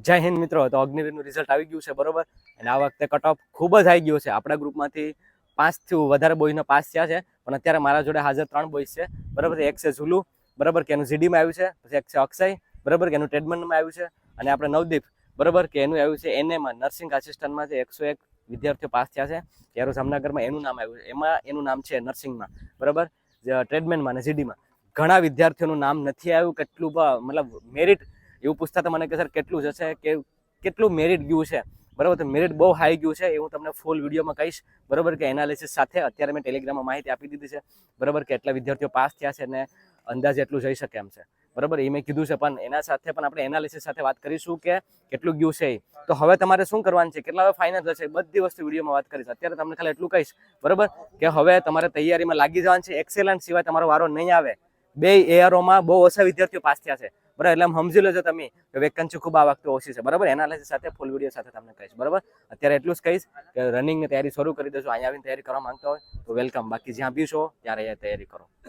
જય હિન્દ મિત્રો. તો અગ્નિવીરનું રિઝલ્ટ આવી ગયું છે બરોબર, અને આ વખતે કટ ઓફ ખૂબ જ આવી ગયો છે. આપણા ગ્રુપમાંથી 5 થી વધારે બોયનો પાસ થયા છે, પણ અત્યારે મારા જોડે હાજર 3 બોયસ છે બરાબર. એક છે ઝુલુ બરાબર કે એનું જીડીમાં આવ્યું છે, પછી એક છે અક્ષય બરાબર કે એનું ટ્રેડમેનમાં આવ્યું છે, અને આપણે નવદીપ બરાબર કે એનું આવ્યું છે એનએમાં નર્સિંગ આસિસ્ટન્ટમાં છે. 101 વિદ્યાર્થીઓ પાસ થયા છે. ત્યારે જામનગરમાં એનું નામ આવ્યું છે, એમાં એનું નામ છે નર્સિંગમાં બરાબર, ટ્રેડમેનમાં અને જીડીમાં. ઘણા વિદ્યાર્થીઓનું નામ નથી આવ્યું. કેટલું મતલબ મેરિટ એવું પૂછતા તો મને કે સર કેટલું જશે, કે કેટલું મેરિટ ગયું છે બરાબર. તો મેરિટ બહુ હાઈ ગયું છે, એ હું તમને ફૂલ વિડીયોમાં કહીશ બરાબર, કે એનાલિસિસ સાથે. અત્યારે મેં ટેલિગ્રામમાં માહિતી આપી દીધી છે બરાબર, કે એટલા વિદ્યાર્થીઓ પાસ થયા છે ને અંદાજે એટલું જઈ શકે એમ છે બરાબર. એ મેં કીધું છે, પણ એના સાથે પણ આપણે એનાલિસિસ સાથે વાત કરીશું કે કેટલું ગયું છે. તો હવે તમારે શું કરવાનું છે, કેટલા હવે ફાઇનલ થશે, બધી વસ્તુ વિડીયોમાં વાત કરીશ. અત્યારે તમને ખાલી એટલું કહીશ બરાબર, કે હવે તમારે તૈયારીમાં લાગી જવાનું છે. એક્સેલન્ટ સિવાય તમારો વારો નહીં આવે. બે એઆરઓમાં બહુ ઓછા વિદ્યાર્થીઓ પાસ થયા છે બરાબર, એટલે સમજી લેજો તમે કે વેકન્સી ખૂબ આ વખતે ઓછી છે બરાબર. એનાલિસિસ સાથે ફૂલ વિડીયો સાથે તમને કહીશ બરાબર. અત્યારે એટલું જ કહીશ કે રનિંગની તૈયારી શરૂ કરી દેજો. અહીંયા આવીને તૈયારી કરવા માંગતા હોય તો વેલકમ, બાકી જ્યાં બી છો ત્યારે તૈયારી કરો.